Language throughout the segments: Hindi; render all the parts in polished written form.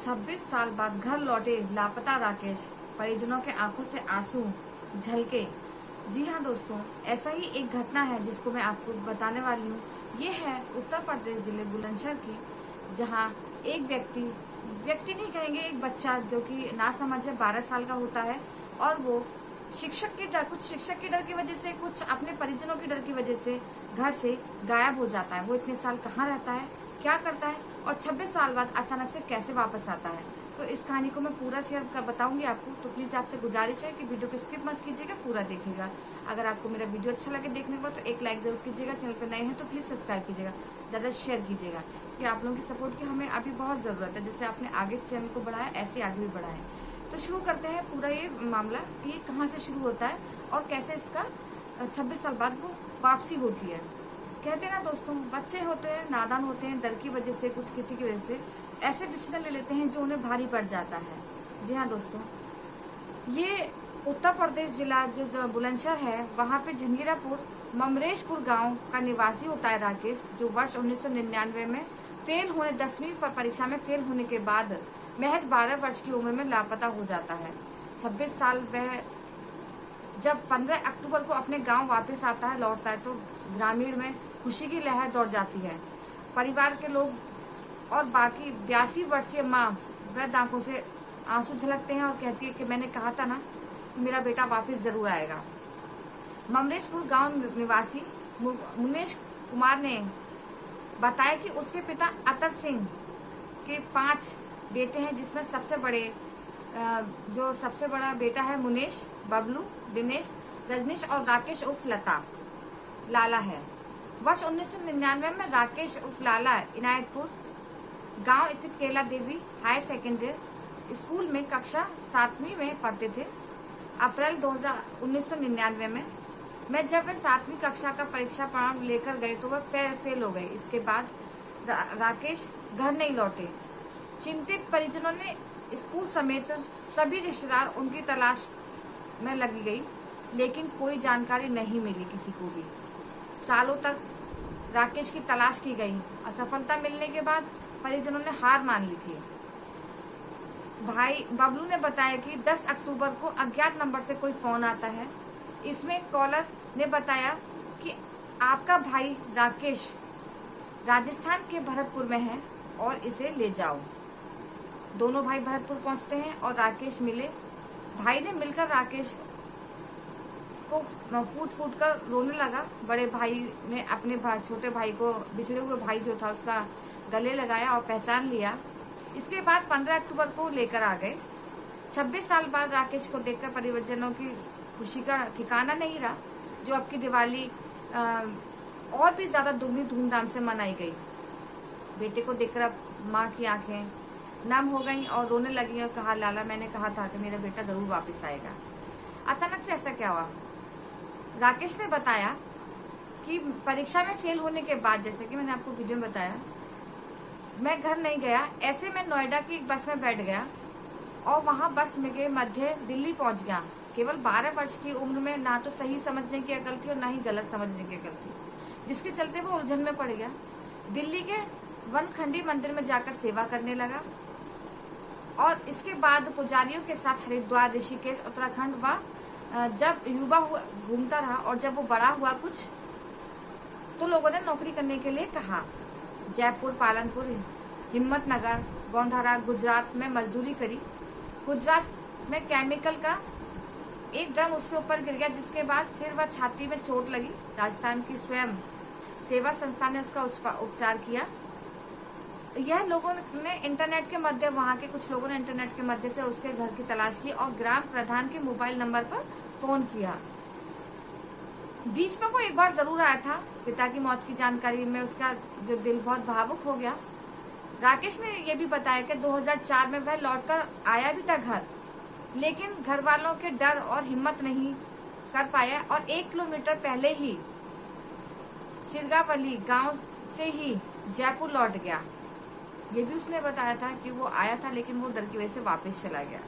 26 साल बाद घर लौटे लापता राकेश, परिजनों के आंखों से आंसू झलके। जी हाँ दोस्तों, ऐसा ही एक घटना है जिसको मैं आपको बताने वाली हूँ। ये है उत्तर प्रदेश जिले बुलंदशहर की, जहाँ एक व्यक्ति नहीं कहेंगे, एक बच्चा जो कि ना समझ 12 साल का होता है, और वो कुछ शिक्षक के डर की वजह से, कुछ अपने परिजनों के डर की वजह से घर से गायब हो जाता है। वो इतने साल कहाँ रहता है, क्या करता है, और 26 साल बाद अचानक से कैसे वापस आता है। तो इस कहानी को मैं पूरा शेयर कर बताऊंगी आपको। तो प्लीज़ आपसे गुजारिश है कि वीडियो को स्किप मत कीजिएगा, पूरा देखिएगा। अगर आपको मेरा वीडियो अच्छा लगे देखने को तो एक लाइक ज़रूर कीजिएगा। चैनल पर नए हैं तो प्लीज़ सब्सक्राइब कीजिएगा, ज़्यादा शेयर कीजिएगा, कि आप लोगों की सपोर्ट की हमें अभी बहुत ज़रूरत है। जैसे आपने आगे चैनल को बढ़ाया, ऐसे आगे भी बढ़ाएं। तो शुरू करते हैं पूरा ये मामला कि ये कहाँ से शुरू होता है और कैसे इसका 26 साल बाद वो वापसी होती है। कहते हैं ना दोस्तों, बच्चे होते हैं, नादान होते हैं, डर की वजह से, कुछ किसी की वजह से ऐसे डिसीजन ले लेते हैं जो उन्हें भारी पड़ जाता है। जी हाँ दोस्तों, ये उत्तर प्रदेश जिला जो बुलंदशहर है, वहाँ पे झंगीरापुर ममरेशपुर गांव का निवासी होता है राकेश, जो वर्ष 1999 में फेल होने 10वीं परीक्षा में फेल होने के बाद महज 12 वर्ष की उम्र में लापता हो जाता है। 26 साल वह जब 15 अक्टूबर को अपने गांव वापस आता है, लौटता है, तो ग्रामीण में खुशी की लहर दौड़ जाती है। परिवार के लोग और बाकी 82 वर्षीय माँ वृद्ध आंखों से आंसू झलकते हैं और कहती है कि मैंने कहा था ना कि मेरा बेटा वापस जरूर आएगा। ममरेशपुर गांव निवासी मुनेश कुमार ने बताया कि उसके पिता अतर सिंह के 5 बेटे हैं, जिसमें सबसे बड़ा बेटा है मुनेश, बबलू, दिनेश, रजनीश और राकेश उर्फ लाला है। वर्ष 1999 में राकेश उर्फ लाला इनायतपुर गांव स्थित केला देवी हाई सेकेंडरी स्कूल में कक्षा 7वीं में पढ़ते थे। अप्रैल 1999 में जब वे 7वीं कक्षा का परीक्षा परिणाम लेकर गए तो वह फेल हो गए। इसके बाद राकेश घर नहीं लौटे। चिंतित परिजनों ने स्कूल समेत सभी रिश्तेदार उनकी तलाश में लगी गई, लेकिन कोई जानकारी नहीं मिली किसी को भी। सालों तक राकेश की तलाश की गई। असफलता मिलने के बाद परिजनों ने हार मान ली थी। भाई बबलू ने बताया कि 10 अक्टूबर को अज्ञात नंबर से कोई फोन आता है। इसमें कॉलर ने बताया कि आपका भाई राकेश राजस्थान के भरतपुर में है और इसे ले जाओ। दोनों भाई भरतपुर पहुंचते हैं और राकेश मिले। भाई ने मिलकर राकेश को फूट कर रोने लगा। बड़े भाई ने अपने छोटे भाई को, बिछड़े हुए भाई जो था, उसका गले लगाया और पहचान लिया। इसके बाद 15 अक्टूबर को लेकर आ गए। 26 साल बाद राकेश को देखकर परिजनों की खुशी का ठिकाना नहीं रहा। जो अब की दिवाली और भी ज्यादा दुगनी धूमधाम से मनाई गई। बेटे को देखकर माँ की आंखें नम हो गईं और रोने लगी और कहा, लाला मैंने कहा था कि मेरा बेटा जरूर वापस आएगा। अचानक से ऐसा क्या हुआ? राकेश ने बताया कि परीक्षा में फेल होने के बाद, जैसे कि मैंने आपको वीडियो में बताया, मैं घर नहीं गया। ऐसे में नोएडा की एक बस में बैठ गया और वहां बस में के मध्य दिल्ली पहुंच गया। केवल 12 वर्ष की उम्र में ना तो सही समझने की अकल थी और ना ही गलत समझने की अकल थी, जिसके चलते वो उलझन में पड़ गया। दिल्ली के वनखंडी मंदिर में जाकर सेवा करने लगा और इसके बाद पुजारियों के साथ हरिद्वार, ऋषिकेश, उत्तराखंड व जब युवा हुआ घूमता रहा। और जब वो बड़ा हुआ कुछ, तो लोगों ने नौकरी करने के लिए कहा। जयपुर, पालनपुर, हिम्मतनगर, गोंधारा, गुजरात में मजदूरी करी। गुजरात में केमिकल का एक ड्रम उसके ऊपर गिर गया, जिसके बाद सिर व छाती में चोट लगी। राजस्थान की स्वयं सेवा संस्था ने उसका उपचार किया। यह लोगों ने इंटरनेट के मध्य, वहां के कुछ लोगों ने इंटरनेट के मध्य से उसके घर की तलाश की और ग्राम प्रधान के मोबाइल नंबर पर फोन किया। बीच में वो एक बार जरूर आया था। पिता की मौत की जानकारी में उसका जो दिल बहुत भावुक हो गया। राकेश ने यह भी बताया कि 2004 में वह लौटकर आया भी था घर, लेकिन घर वालों के डर और हिम्मत नहीं कर पाया और 1 किलोमीटर पहले ही चिरगावली गांव से ही जयपुर लौट गया। ये भी उसने बताया था कि वो आया था, लेकिन वो डर की वजह से वापस चला गया।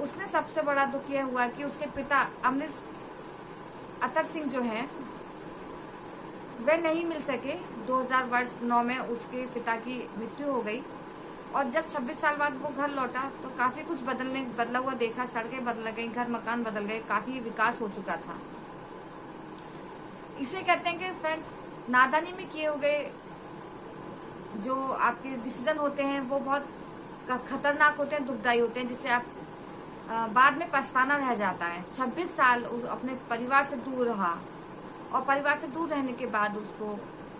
उसने सबसे बड़ा दुख यह हुआ कि उसके पिता अतर सिंह जो हैं, वे नहीं मिल सके। 2009 में उसके पिता की मृत्यु हो गई। और जब 26 साल बाद वो घर लौटा तो काफ़ी कुछ बदला हुआ देखा, सड़कें बदल गई, घर मकान बदल गए, काफ़ी विकास हो चुका था। इसे कहते हैं कि फ्रेंड्स, नादानी में किए हुए जो आपके डिसीजन होते हैं वो बहुत खतरनाक होते हैं, दुखदायी होते हैं, जिससे आप बाद में पछताना रह जाता है। 26 साल अपने परिवार से दूर रहा और परिवार से दूर रहने के बाद उसको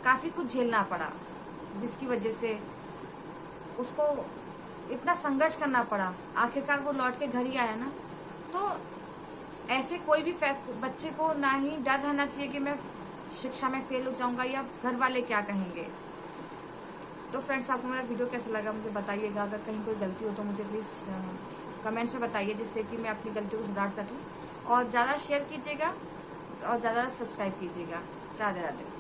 काफ़ी कुछ झेलना पड़ा, जिसकी वजह से उसको इतना संघर्ष करना पड़ा। आखिरकार वो लौट के घर ही आया ना। तो ऐसे कोई भी बच्चे को ना ही डर रहना चाहिए कि मैं शिक्षा में फेल हो जाऊंगा या घर वाले क्या कहेंगे। तो फ्रेंड्स, आपको मेरा वीडियो कैसा लगा मुझे बताइएगा। अगर कहीं कोई गलती हो तो मुझे प्लीज़ कमेंट्स में बताइए, जिससे कि मैं अपनी गलती को सुधार सकूं। और ज़्यादा शेयर कीजिएगा और ज़्यादा सब्सक्राइब कीजिएगा। राधे राधे।